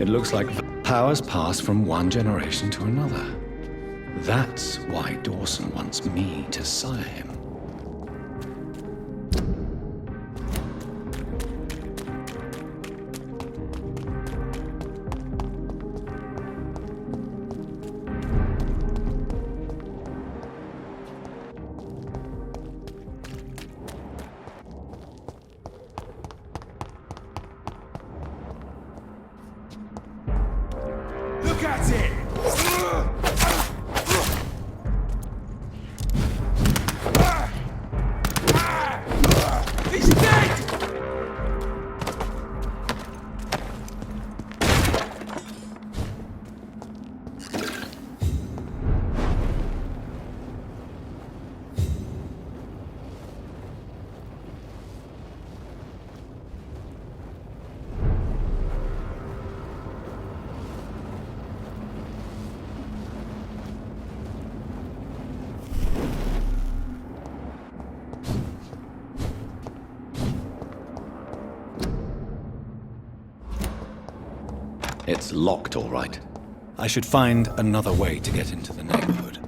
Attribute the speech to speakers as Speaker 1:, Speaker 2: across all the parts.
Speaker 1: It looks like powers pass from one generation to another. That's why Dawson wants me to sire him.
Speaker 2: Look at it! He's dead!
Speaker 1: It's locked, all right. I should find another way to get into the neighborhood.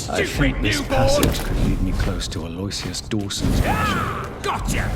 Speaker 1: I think this passage could lead me close to Aloysius Dawson's mansion.
Speaker 2: Gotcha!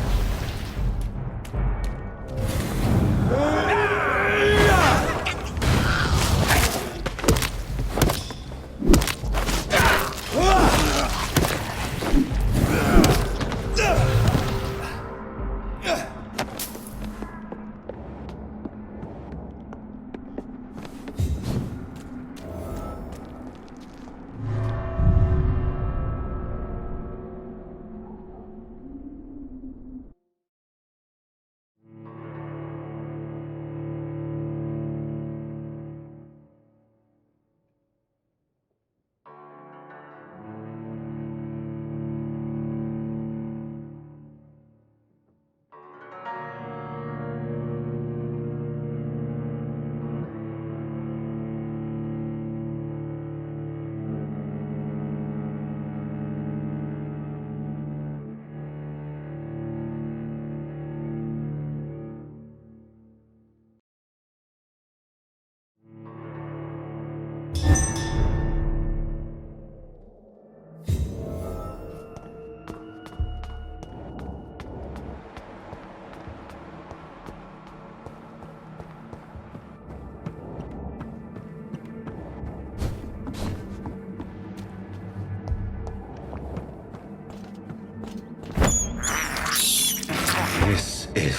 Speaker 1: This is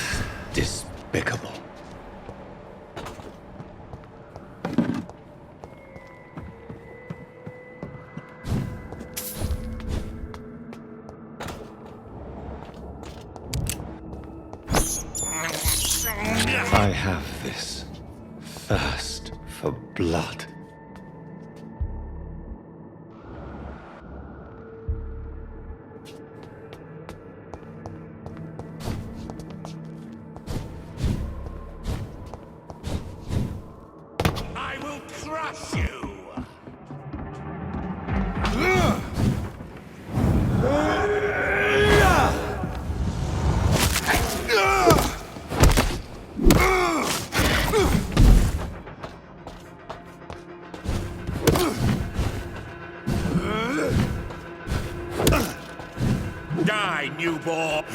Speaker 1: despicable. I have this thirst for blood.
Speaker 2: I will crush you! Die, newborn!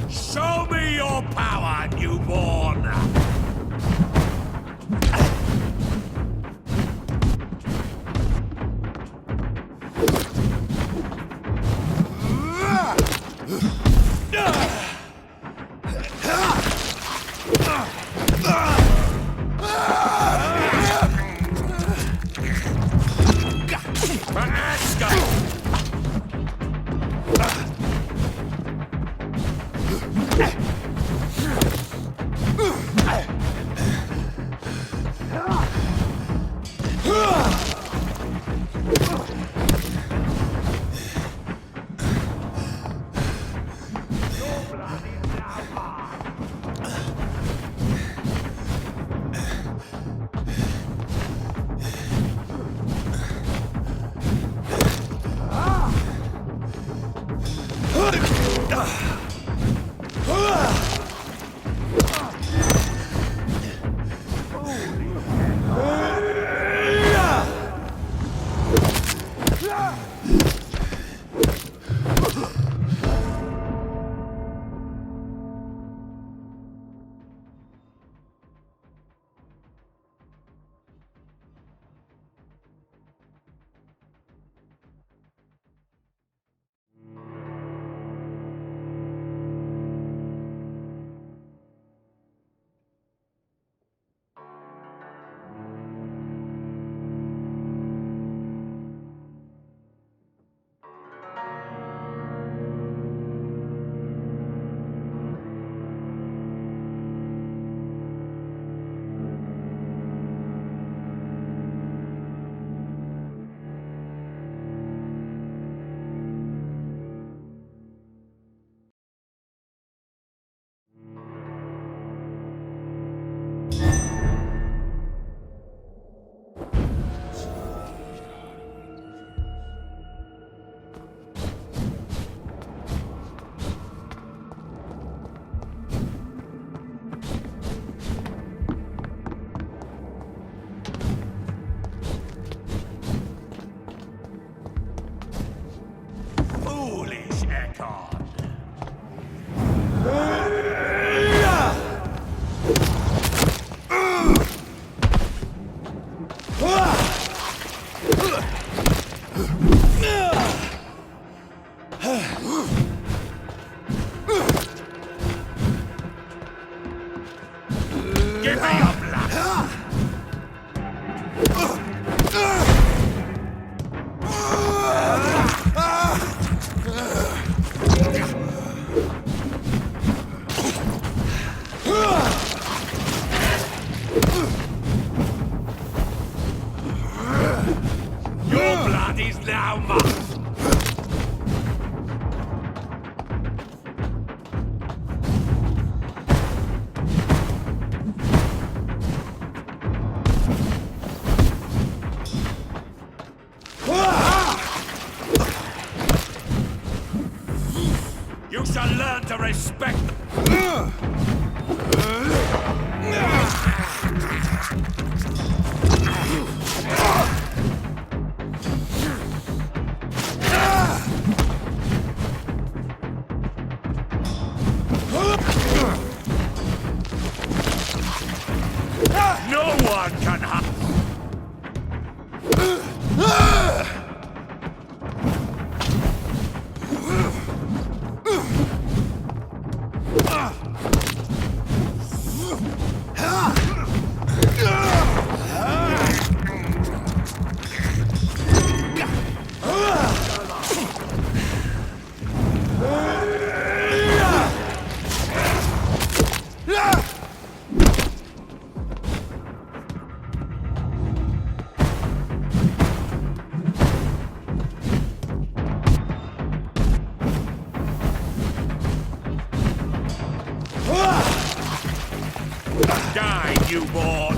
Speaker 2: Show me your power, newborn! respect. No one can hide. Die, newborn!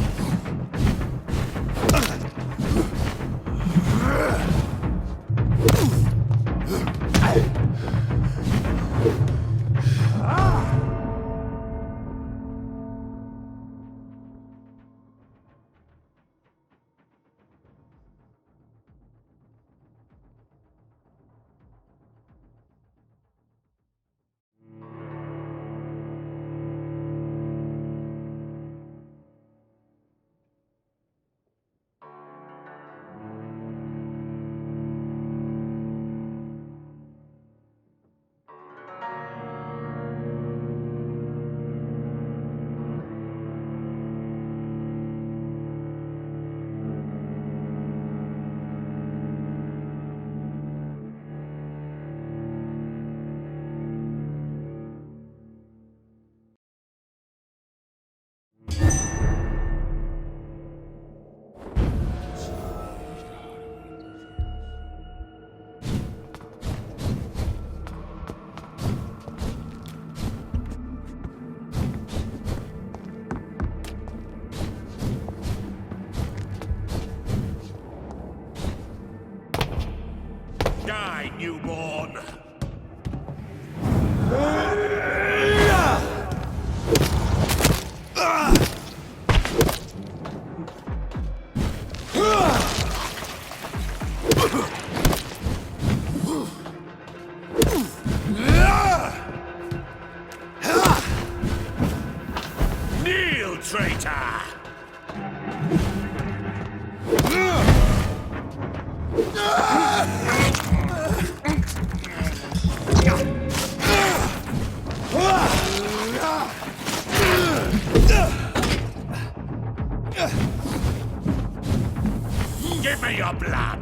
Speaker 2: Die, newborn! Kneel, traitor! Give me your blood!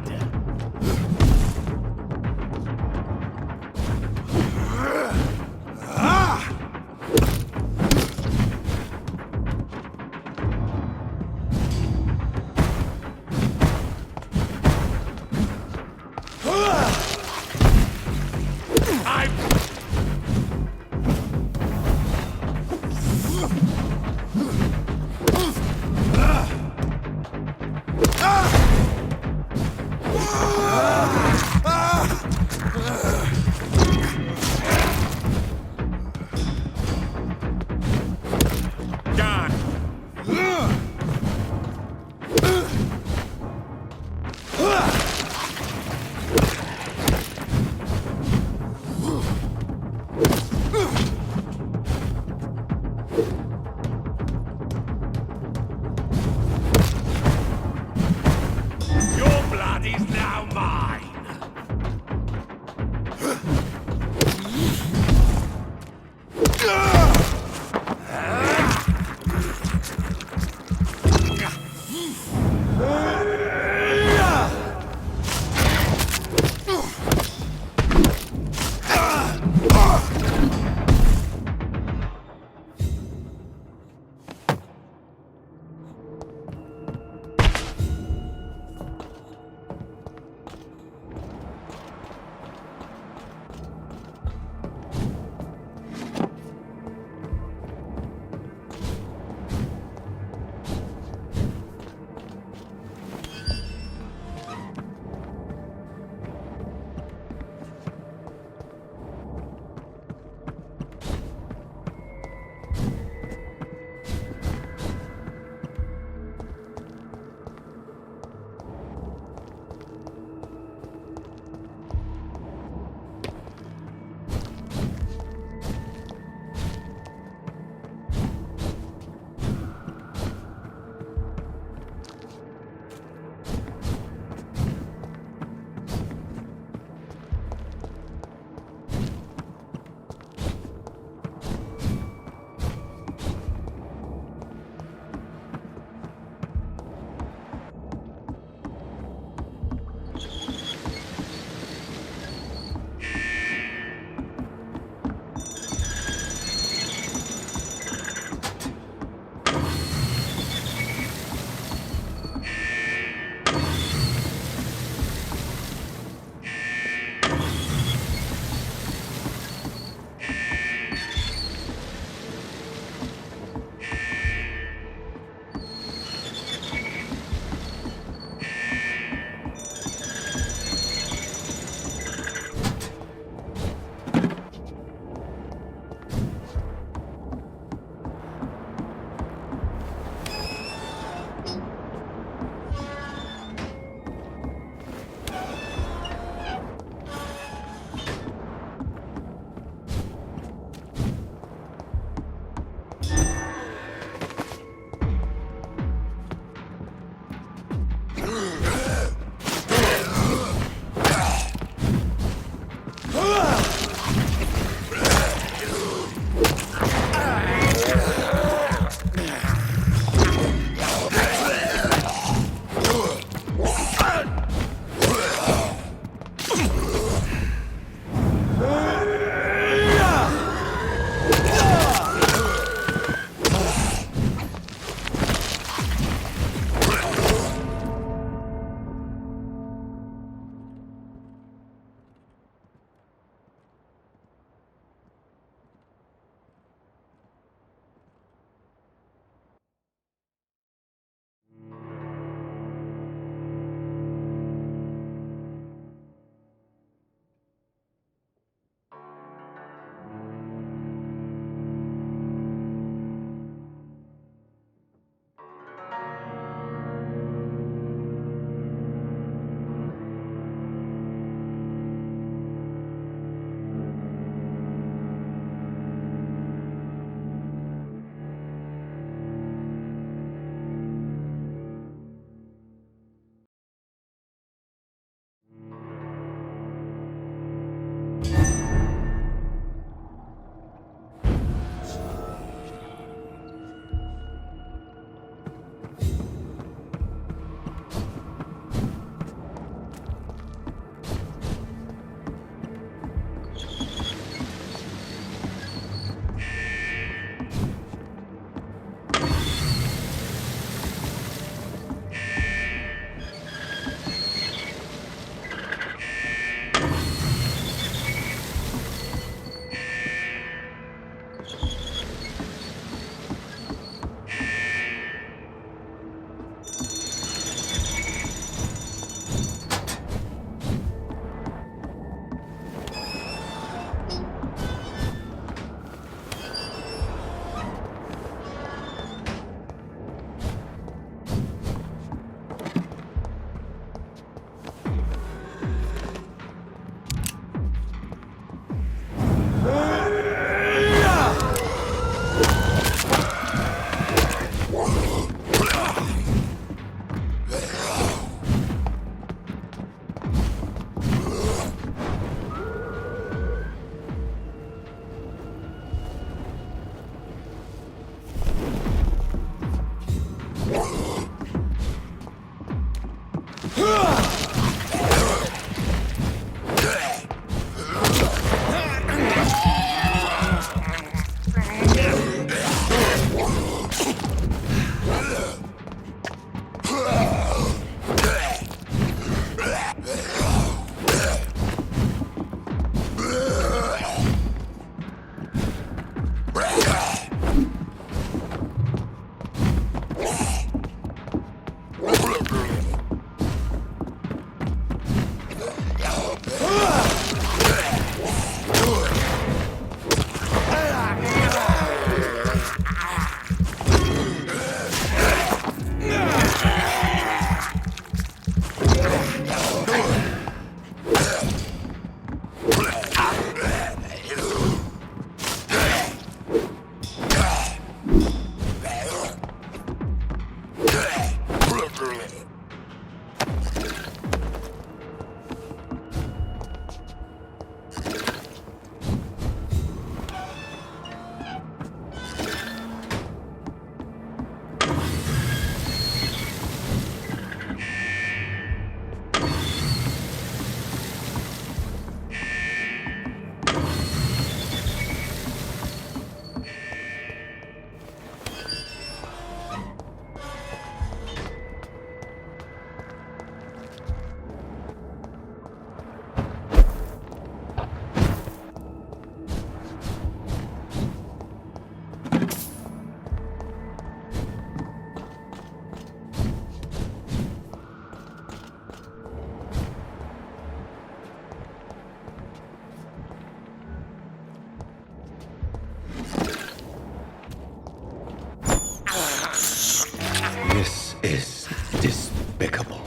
Speaker 1: is despicable.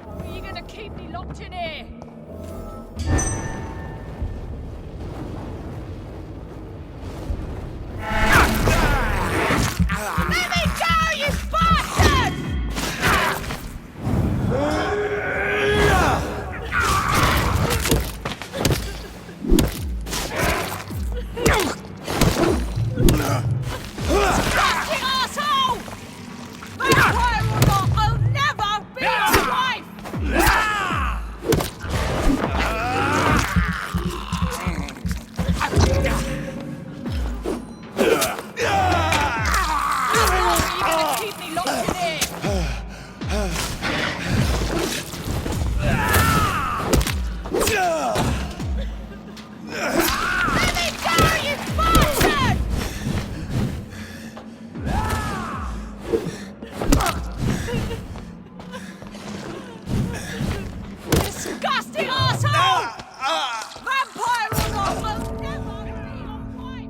Speaker 3: Are you gonna keep me locked in here? Let me go, you bastard! Disgusting asshole! Vampire or not, I'll never be your wife! How long are you gonna keep me locked in here? Let me go, you bastard! Disgusting asshole! Vampire or not, I'll never be your wife!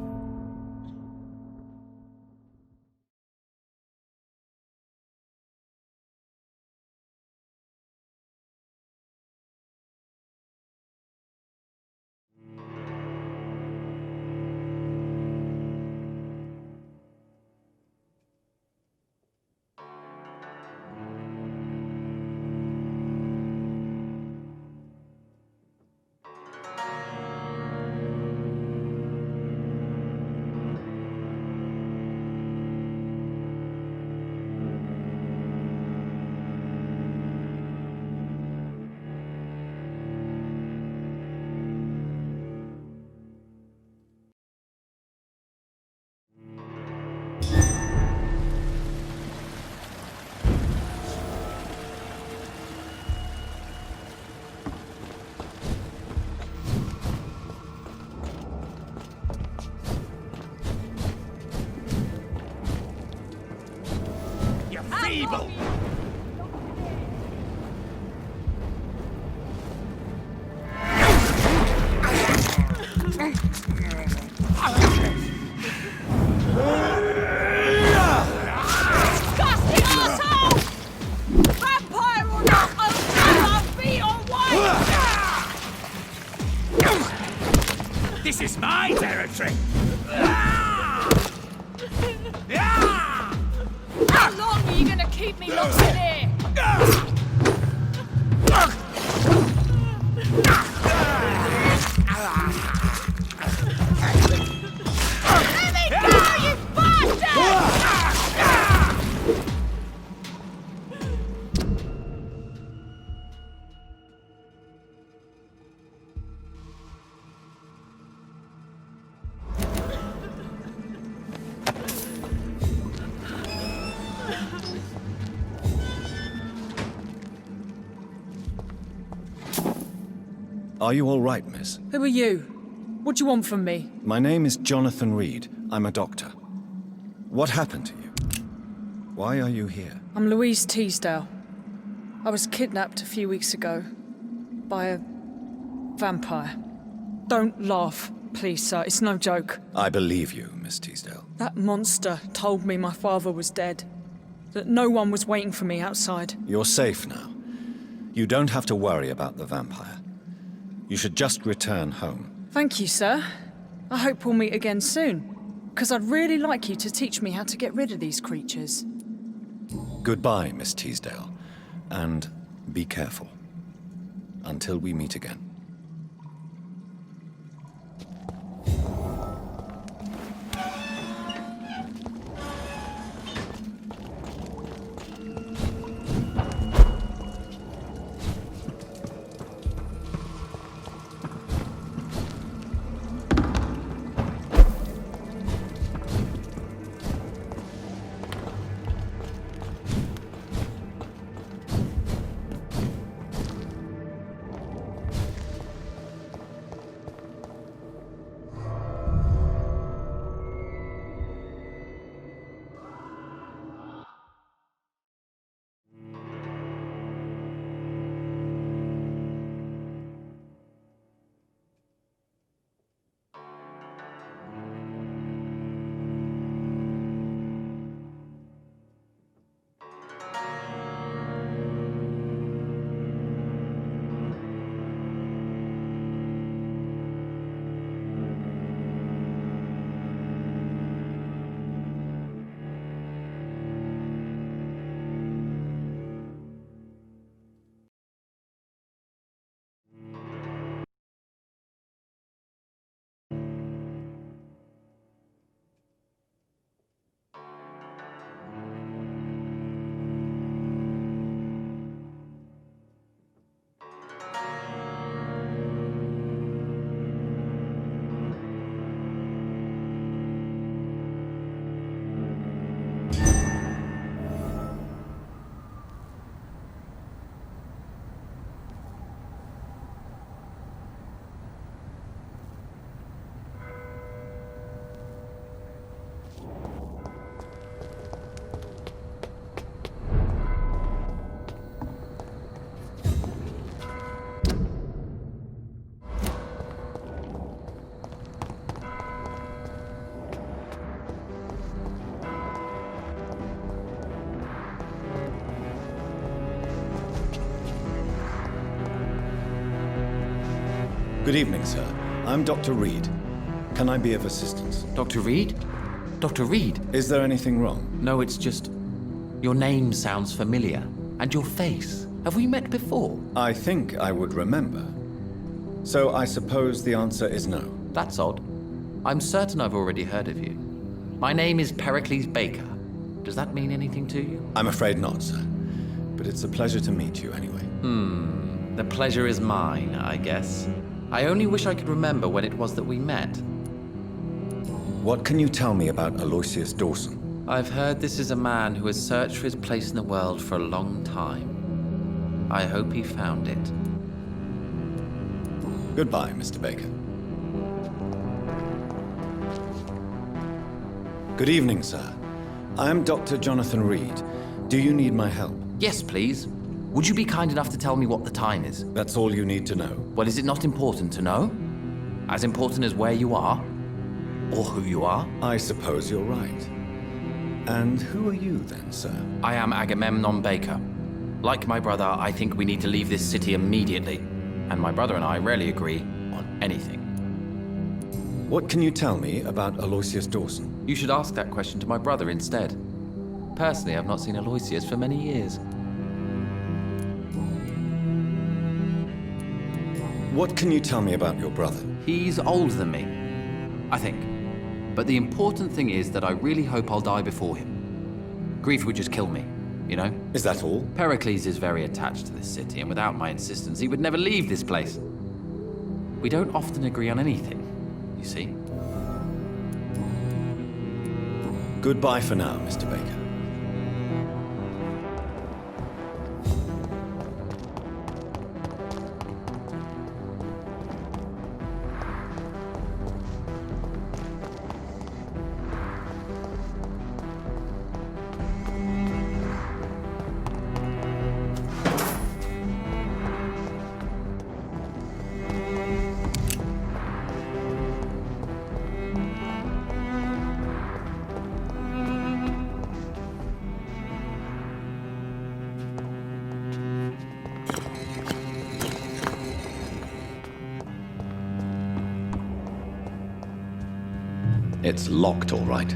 Speaker 2: You
Speaker 3: How
Speaker 2: feeble!
Speaker 3: long are you- Disgusting asshole! Vampire or not, I'll never be your wife!
Speaker 2: This is my territory!
Speaker 3: How long are you gonna keep me locked in here? Let me go, you bastard!
Speaker 1: Are you all right, miss?
Speaker 3: Who are you? What do you want from me?
Speaker 1: My name is Jonathan Reed. I'm a doctor. What happened to you? Why are you here?
Speaker 3: I'm Louise Teasdale. I was kidnapped a few weeks ago by a vampire. Don't laugh, please, sir. It's no joke.
Speaker 1: I believe you, Miss Teasdale.
Speaker 3: That monster told me my father was dead. That no one was waiting for me outside.
Speaker 1: You're safe now. You don't have to worry about the vampire. You should just return home.
Speaker 3: Thank you, sir. I hope we'll meet again soon. Because I'd really like you to teach me how to get rid of these creatures.
Speaker 1: Goodbye, Miss Teasdale. And be careful. Until we meet again. Good evening, sir. I'm Dr. Reed. Can I be of assistance?
Speaker 4: Dr. Reed? Dr. Reed?
Speaker 1: Is there anything wrong?
Speaker 4: No, it's just... Your name sounds familiar. And your face. Have we met before?
Speaker 1: I think I would remember. So I suppose the answer is no.
Speaker 4: That's odd. I'm certain I've already heard of you. My name is Pericles Baker. Does that mean anything to you?
Speaker 1: I'm afraid not, sir. But it's a pleasure to meet you anyway.
Speaker 4: The pleasure is mine, I guess. I only wish I could remember when it was that we met.
Speaker 1: What can you tell me about Aloysius Dawson?
Speaker 4: I've heard this is a man who has searched for his place in the world for a long time. I hope he found it.
Speaker 1: Goodbye, Mr. Baker. Good evening, sir. I am Dr. Jonathan Reed. Do you need my help?
Speaker 4: Yes, please. Would you be kind enough to tell me what the time is?
Speaker 1: That's all you need to know.
Speaker 4: Well, is it not important to know? As important as where you are? Or who you are?
Speaker 1: I suppose you're right. And who are you then, sir?
Speaker 4: I am Agamemnon Baker. Like my brother, I think we need to leave this city immediately. And my brother and I rarely agree on anything.
Speaker 1: What can you tell me about Aloysius Dawson?
Speaker 4: You should ask that question to my brother instead. Personally, I've not seen Aloysius for many years.
Speaker 1: What can you tell me about your brother?
Speaker 4: He's older than me, I think. But the important thing is that I really hope I'll die before him. Grief would just kill me, you know?
Speaker 1: Is that all?
Speaker 4: Pericles is very attached to this city, and without my insistence, he would never leave this place. We don't often agree on anything, you see.
Speaker 1: Goodbye for now, Mr. Baker. It's locked, all right.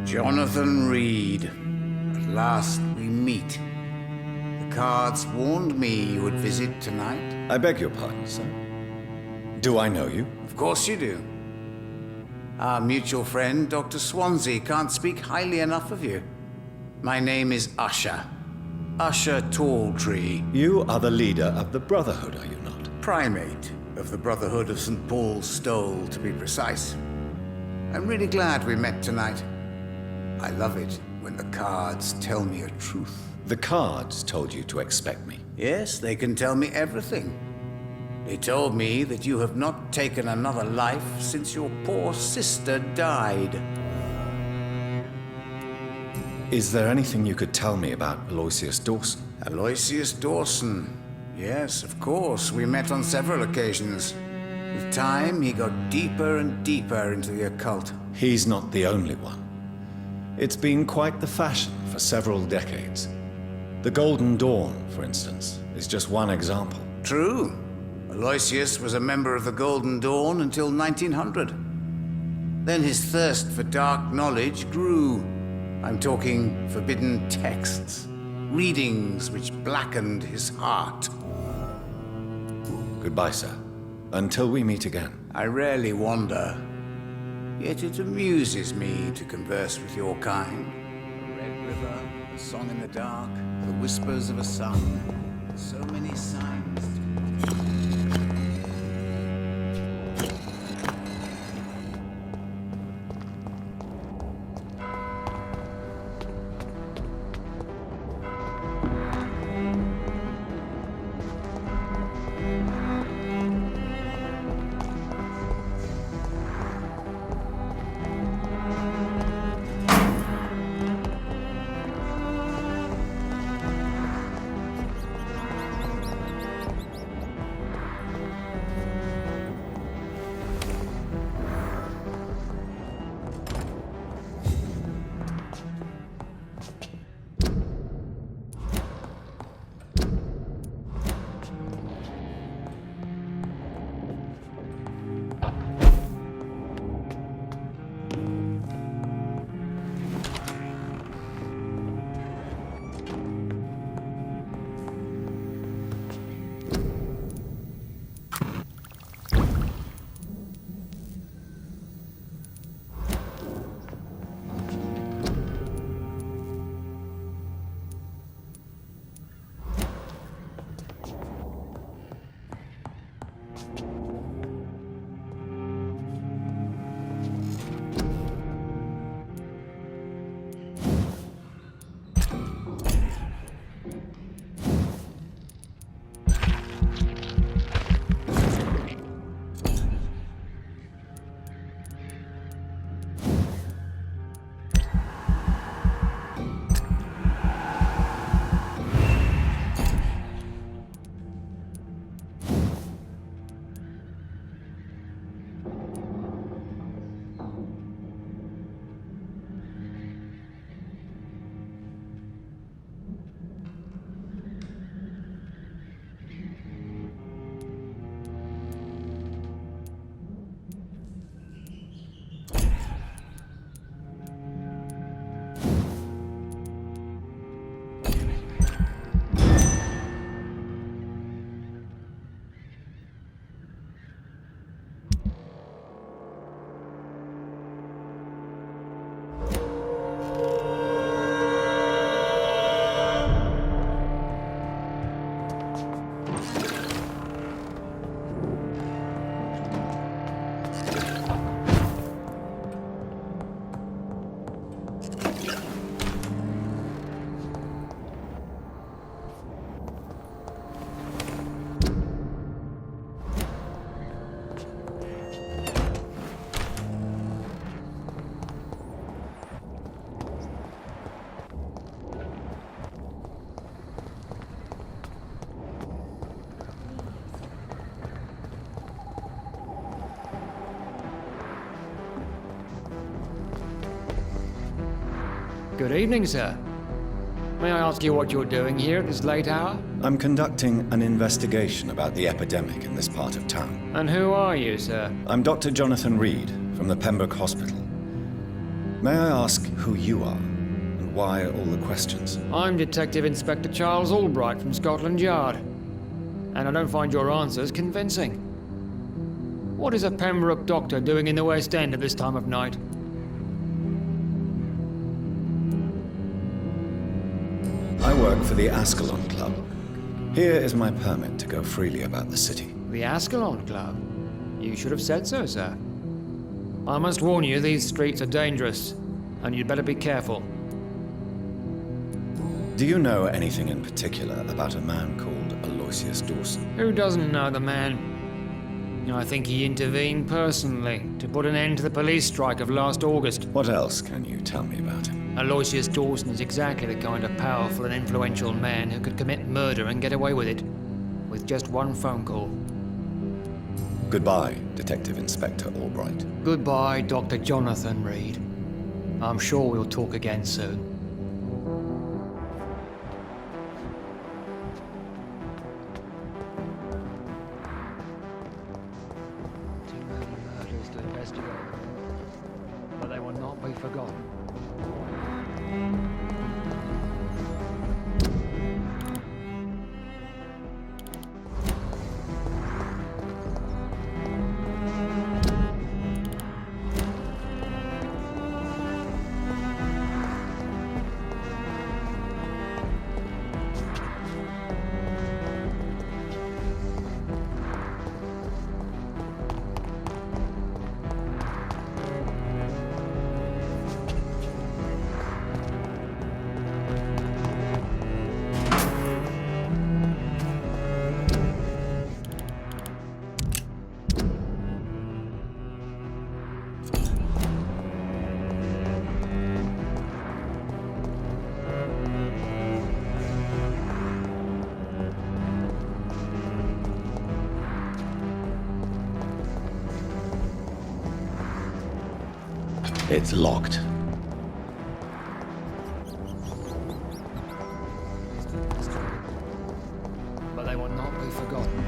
Speaker 5: Jonathan Reed. At last we meet. The cards warned me you would visit tonight.
Speaker 1: I beg your pardon, sir. Do I know you?
Speaker 5: Of course you do. Our mutual friend, Dr. Swansea, can't speak highly enough of you. My name is Usher. Usher Talltree.
Speaker 1: You are the leader of the Brotherhood, are you not?
Speaker 5: Primate of the Brotherhood of St. Paul's Stole, to be precise. I'm really glad we met tonight. I love it when the cards tell me a truth.
Speaker 1: The cards told you to expect me.
Speaker 5: Yes, they can tell me everything. They told me that you have not taken another life since your poor sister died.
Speaker 1: Is there anything you could tell me about Aloysius Dawson?
Speaker 5: Aloysius Dawson. Yes, of course. We met on several occasions. With time, he got deeper and deeper into the occult.
Speaker 1: He's not the only one. It's been quite the fashion for several decades. The Golden Dawn, for instance, is just one example.
Speaker 5: True. Aloysius was a member of the Golden Dawn until 1900. Then his thirst for dark knowledge grew. I'm talking forbidden texts, readings which blackened his heart.
Speaker 1: Goodbye, sir. Until we meet again.
Speaker 5: I rarely wander, yet it amuses me to converse with your kind. A red river, a song in the dark, the whispers of a sun. So many signs.
Speaker 6: Good evening, sir. May I ask you what you're doing here at this late hour?
Speaker 1: I'm conducting an investigation about the epidemic in this part of town.
Speaker 6: And who are you, sir?
Speaker 1: I'm Dr. Jonathan Reed from the Pembroke Hospital. May I ask who you are and why all the questions?
Speaker 6: I'm Detective Inspector Charles Albright from Scotland Yard. And I don't find your answers convincing. What is a Pembroke doctor doing in the West End at this time of night?
Speaker 1: I work for the Ascalon Club. Here is my permit to go freely about the city.
Speaker 6: The Ascalon Club? You should have said so, sir. I must warn you, these streets are dangerous, and you'd better be careful.
Speaker 1: Do you know anything in particular about a man called Aloysius Dawson?
Speaker 6: Who doesn't know the man? I think he intervened personally to put an end to the police strike of last August.
Speaker 1: What else can you tell me about him?
Speaker 6: Aloysius Dawson is exactly the kind of powerful and influential man who could commit murder and get away with it, with just one phone call.
Speaker 1: Goodbye, Detective Inspector Albright.
Speaker 6: Goodbye, Dr. Jonathan Reed. I'm sure we'll talk again soon. Too many murders to investigate, but they will not be forgotten.
Speaker 1: It's locked.
Speaker 6: But they will not be forgotten.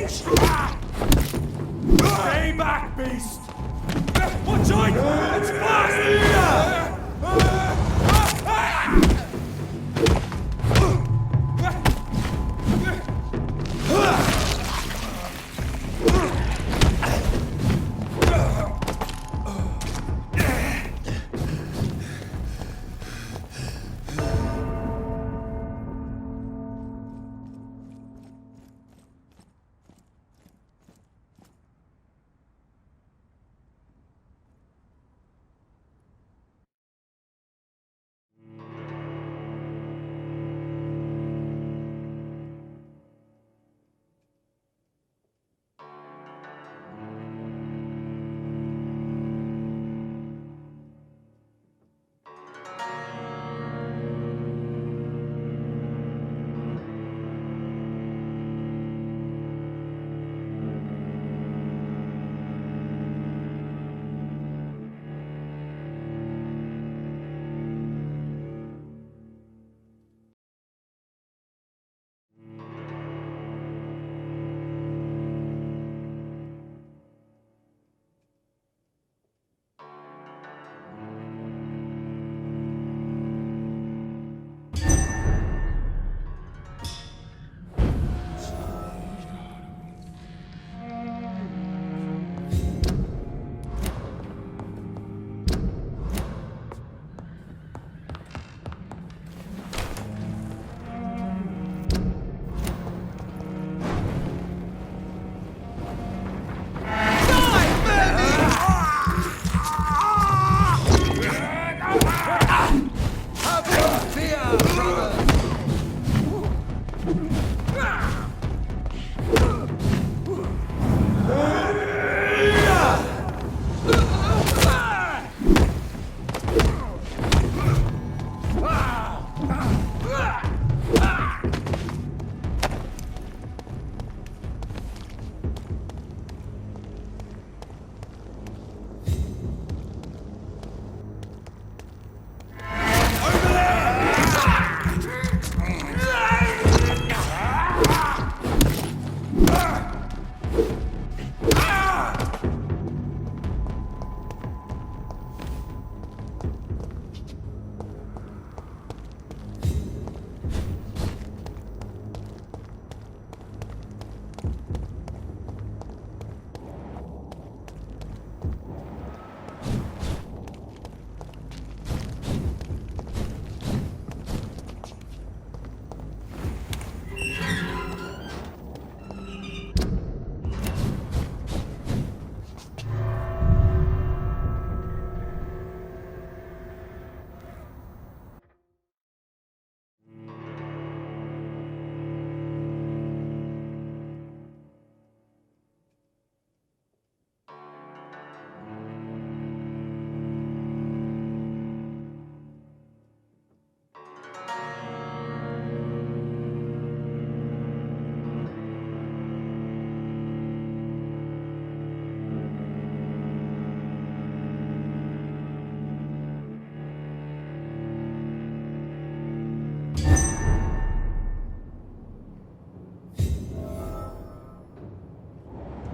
Speaker 2: Stay back, beast! Watch out! It's fast!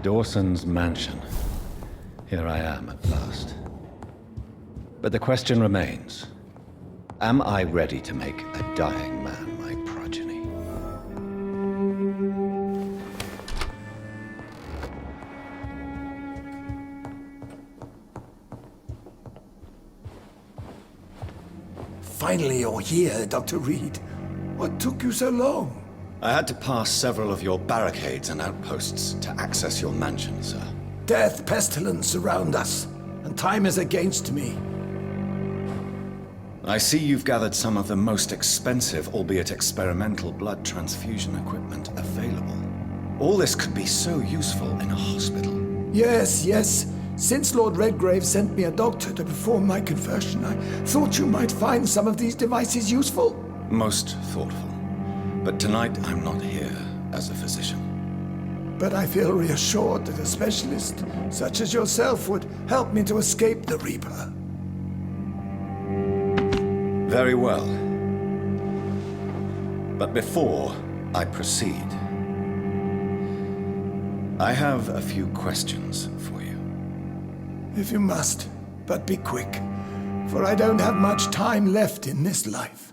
Speaker 1: Dawson's mansion. Here I am at last. But the question remains, am I ready to make a dying man my progeny?
Speaker 7: Finally, you're here, Dr. Reed. What took you so long?
Speaker 1: I had to pass several of your barricades and outposts to access your mansion, sir.
Speaker 7: Death, pestilence surround us, and time is against me.
Speaker 1: I see you've gathered some of the most expensive, albeit experimental, blood transfusion equipment available. All this could be so useful in a hospital.
Speaker 7: Yes. Since Lord Redgrave sent me a doctor to perform my conversion, I thought you might find some of these devices useful.
Speaker 1: Most thoughtful. But tonight I'm not here as a physician.
Speaker 7: But I feel reassured that a specialist such as yourself would help me to escape the Reaper.
Speaker 1: Very well. But before I proceed, I have a few questions for you.
Speaker 7: If you must, but be quick, for I don't have much time left in this life.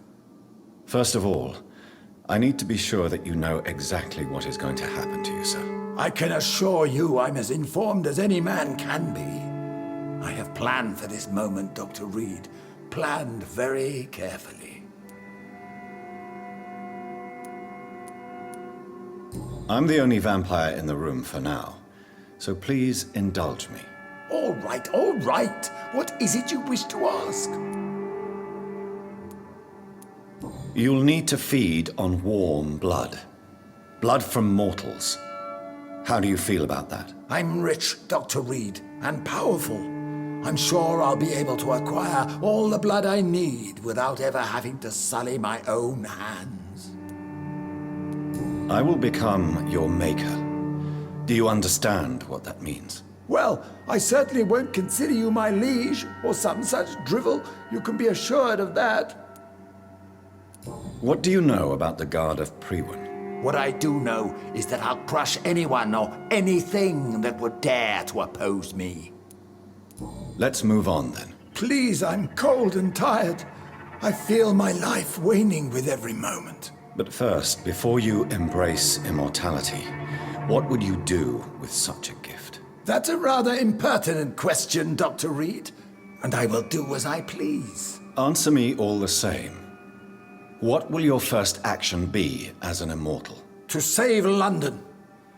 Speaker 1: First of all, I need to be sure that you know exactly what is going to happen to you, sir.
Speaker 7: I can assure you I'm as informed as any man can be. I have planned for this moment, Dr. Reed. Planned very carefully.
Speaker 1: I'm the only vampire in the room for now, so please indulge me.
Speaker 7: All right. What is it you wish to ask?
Speaker 1: You'll need to feed on warm blood. Blood from mortals. How do you feel about that?
Speaker 7: I'm rich, Dr. Reed, and powerful. I'm sure I'll be able to acquire all the blood I need without ever having to sully my own hands.
Speaker 1: I will become your maker. Do you understand what that means?
Speaker 7: Well, I certainly won't consider you my liege or some such drivel. You can be assured of that.
Speaker 1: What do you know about the Guard of Priwen?
Speaker 7: What I do know is that I'll crush anyone or anything that would dare to oppose me.
Speaker 1: Let's move on then.
Speaker 7: Please, I'm cold and tired. I feel my life waning with every moment.
Speaker 1: But first, before you embrace immortality, what would you do with such a gift?
Speaker 7: That's a rather impertinent question, Dr. Reed, and I will do as I please.
Speaker 1: Answer me all the same. What will your first action be as an immortal?
Speaker 7: To save London,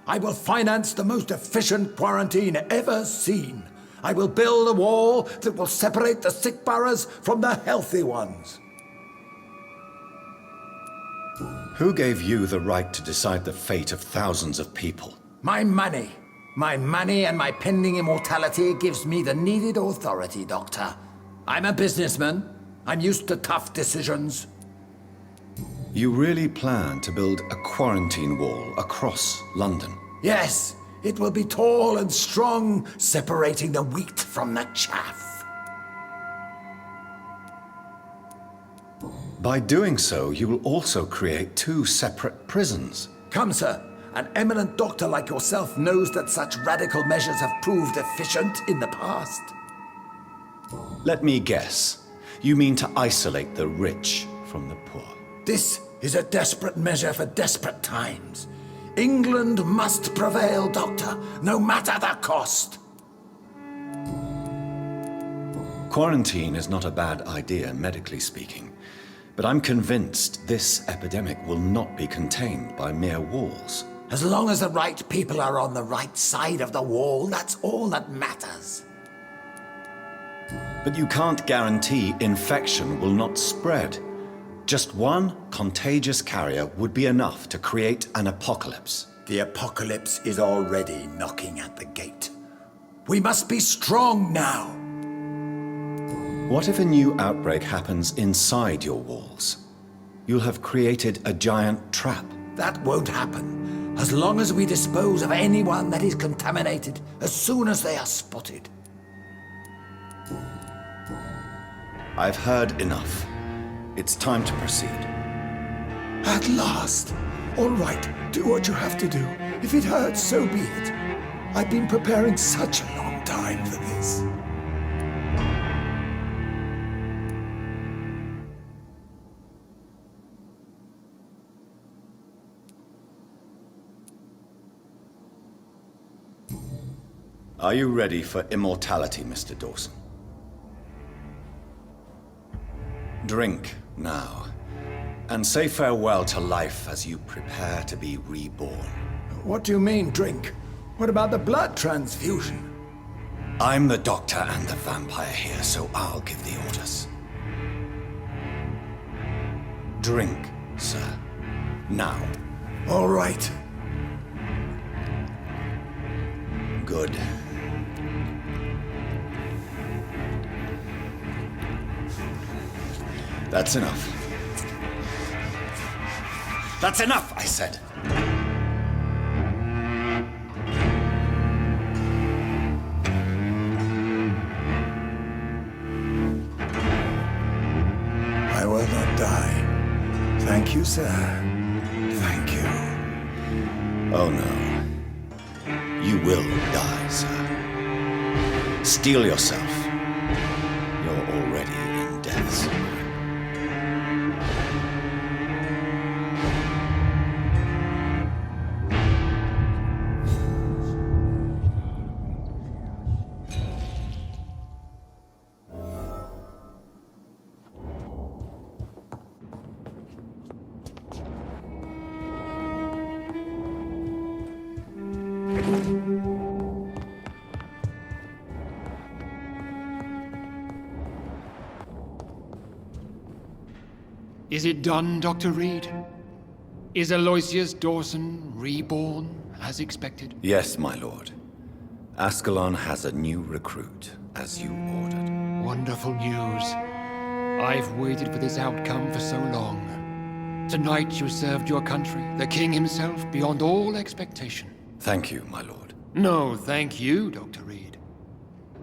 Speaker 7: I will finance the most efficient quarantine ever seen. I will build a wall that will separate the sick boroughs from the healthy ones.
Speaker 1: Who gave you the right to decide the fate of thousands of people?
Speaker 7: My money. My money and my pending immortality gives me the needed authority, Doctor. I'm a businessman. I'm used to tough decisions.
Speaker 1: You really plan to build a quarantine wall across London?
Speaker 7: Yes, it will be tall and strong, separating the wheat from the chaff.
Speaker 1: By doing so, you will also create two separate prisons.
Speaker 7: Come, sir. An eminent doctor like yourself knows that such radical measures have proved efficient in the past.
Speaker 1: Let me guess. You mean to isolate the rich from the poor?
Speaker 7: This is a desperate measure for desperate times. England must prevail, Doctor, no matter the cost.
Speaker 1: Quarantine is not a bad idea, medically speaking. But I'm convinced this epidemic will not be contained by mere walls.
Speaker 7: As long as the right people are on the right side of the wall, that's all that matters.
Speaker 1: But you can't guarantee infection will not spread. Just one contagious carrier would be enough to create an apocalypse.
Speaker 7: The apocalypse is already knocking at the gate. We must be strong now.
Speaker 1: What if a new outbreak happens inside your walls? You'll have created a giant trap.
Speaker 7: That won't happen, as long as we dispose of anyone that is contaminated as soon as they are spotted.
Speaker 1: I've heard enough. It's time to proceed.
Speaker 7: At last. All right, do what you have to do. If it hurts, so be it. I've been preparing such a long time for this.
Speaker 1: Are you ready for immortality, Mr. Dawson? Drink now, and say farewell to life as you prepare to be reborn.
Speaker 7: What do you mean, drink? What about the blood transfusion?
Speaker 1: I'm the doctor and the vampire here, so I'll give the orders. Drink, sir. Now.
Speaker 7: All right.
Speaker 1: Good. That's enough. That's enough, I said.
Speaker 7: I will not die. Thank you, sir. Thank you.
Speaker 1: Oh no. You will die, sir. Steel yourself. You're already in death's grip.
Speaker 6: Is it done, Dr. Reed? Is Aloysius Dawson reborn, as expected?
Speaker 1: Yes, my lord. Ascalon has a new recruit, as you ordered.
Speaker 6: Wonderful news. I've waited for this outcome for so long. Tonight you served your country, the king himself, beyond all expectation.
Speaker 1: Thank you, my lord.
Speaker 6: No, thank you, Dr. Reed.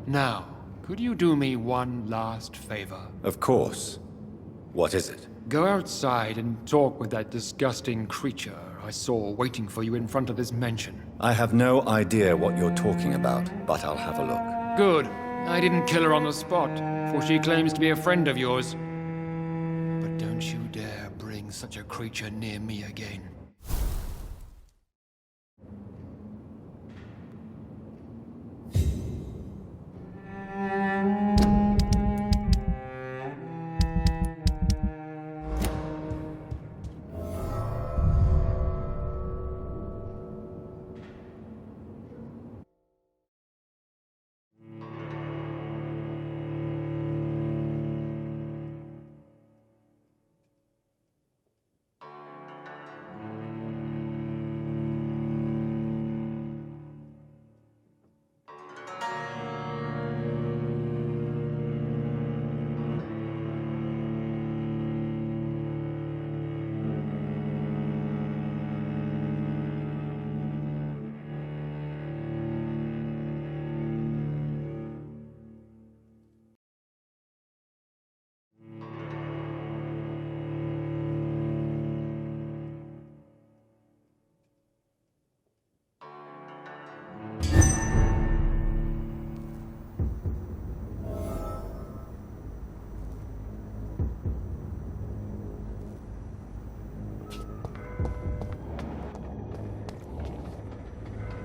Speaker 6: Now, could you do me one last favor?
Speaker 1: Of course. What is it?
Speaker 6: Go outside and talk with that disgusting creature I saw waiting for you in front of this mansion.
Speaker 1: I have no idea what you're talking about, but I'll have a look.
Speaker 6: Good. I didn't kill her on the spot, for she claims to be a friend of yours. But don't you dare bring such a creature near me again.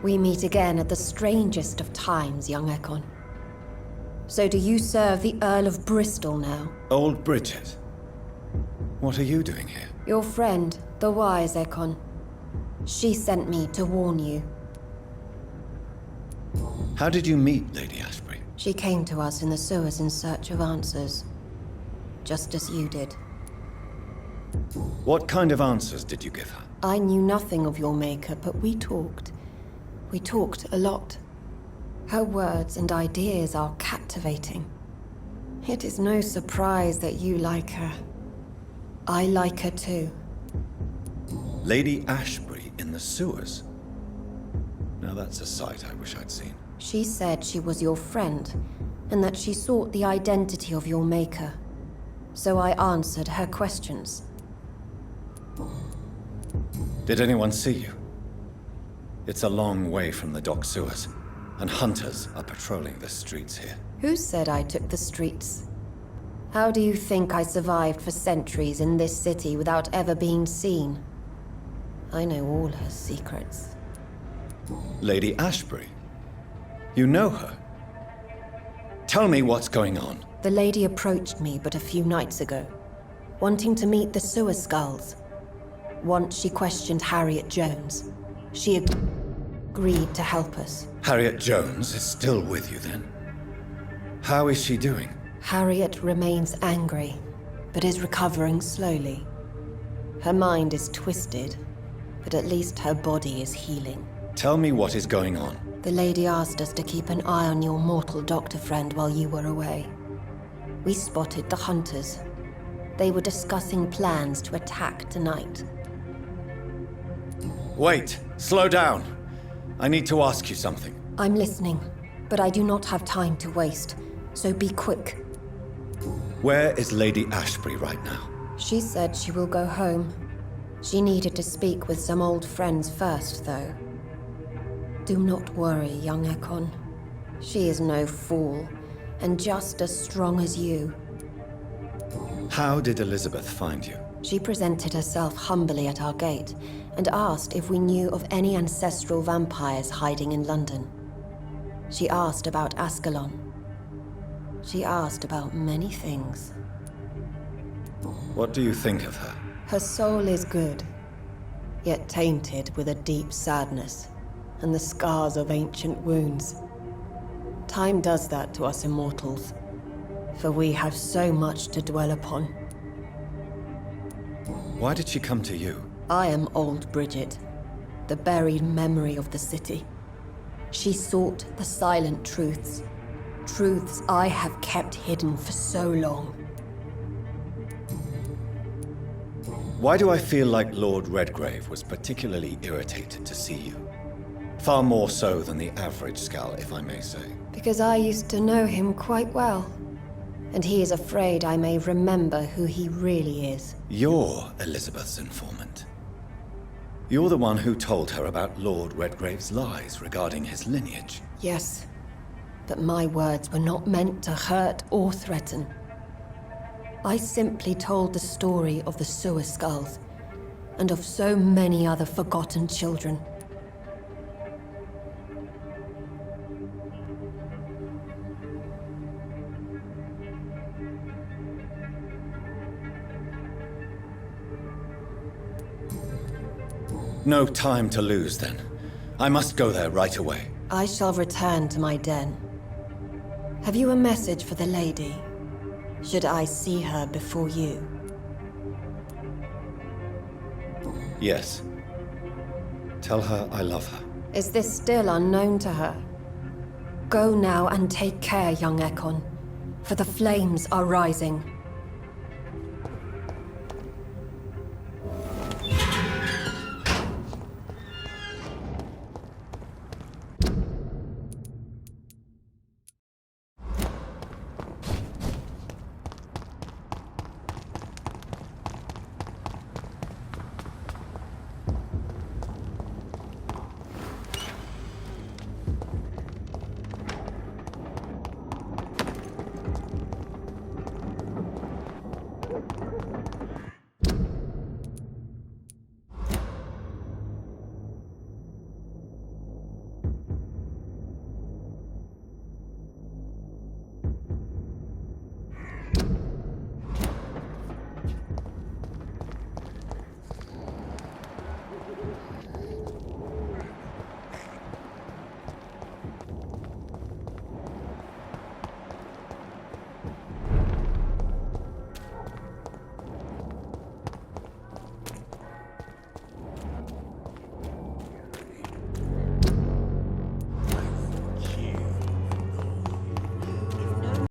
Speaker 8: We meet again at the strangest of times, young Ekon. So do you serve the Earl of Bristol now?
Speaker 1: Old Bridget. What are you doing here?
Speaker 8: Your friend, the wise Ekon. She sent me to warn you.
Speaker 1: How did you meet Lady Ashbury?
Speaker 8: She came to us in the sewers in search of answers. Just as you did.
Speaker 1: What kind of answers did you give her?
Speaker 8: I knew nothing of your maker, but we talked. We talked a lot. Her words and ideas are captivating. It is no surprise that you like her. I like her too.
Speaker 1: Lady Ashbury in the sewers? Now that's a sight I wish I'd seen.
Speaker 8: She said she was your friend, and that she sought the identity of your maker. So I answered her questions.
Speaker 1: Did anyone see you? It's a long way from the dock sewers. and hunters are patrolling the streets here.
Speaker 8: Who said I took the streets? How do you think I survived for centuries in this city without ever being seen? I know all her secrets.
Speaker 1: Lady Ashbury? You know her? Tell me what's going on.
Speaker 8: The lady approached me but a few nights ago, wanting to meet the sewer skulls. Once she questioned Harriet Jones. She agreed to help us.
Speaker 1: Harriet Jones is still with you then? How is she doing?
Speaker 8: Harriet remains angry, but is recovering slowly. Her mind is twisted, but at least her body is healing.
Speaker 1: Tell me what is going on.
Speaker 8: The lady asked us to keep an eye on your mortal doctor friend while you were away. We spotted the hunters. They were discussing plans to attack tonight.
Speaker 1: Wait! Slow down! I need to ask you something.
Speaker 8: I'm listening, but I do not have time to waste, so be quick.
Speaker 1: Where is Lady Ashbury right now?
Speaker 8: She said she will go home. She needed to speak with some old friends first, though. Do not worry, young Ekon. She is no fool, and just as strong as you.
Speaker 1: How did Elizabeth find you?
Speaker 8: She presented herself humbly at our gate, and asked if we knew of any ancestral vampires hiding in London. She asked about Ascalon. She asked about many things.
Speaker 1: What do you think of her?
Speaker 8: Her soul is good, yet tainted with a deep sadness, and the scars of ancient wounds. Time does that to us immortals, for we have so much to dwell upon.
Speaker 1: Why did she come to you?
Speaker 8: I am old Bridget, the buried memory of the city. She sought the silent truths, truths I have kept hidden for so long.
Speaker 1: Why do I feel like Lord Redgrave was particularly irritated to see you? Far more so than the average Skull, if I may say.
Speaker 8: Because I used to know him quite well, and he is afraid I may remember who he really is.
Speaker 1: You're Elizabeth's informant. You're the one who told her about Lord Redgrave's lies regarding his lineage.
Speaker 8: Yes, but my words were not meant to hurt or threaten. I simply told the story of the sewer skulls, and of so many other forgotten children.
Speaker 1: No time to lose, then. I must go there right away.
Speaker 8: I shall return to my den. Have you a message for the lady? Should I see her before you?
Speaker 1: Yes. Tell her I love her.
Speaker 8: Is this still unknown to her? Go now and take care, young Ekon, for the flames are rising.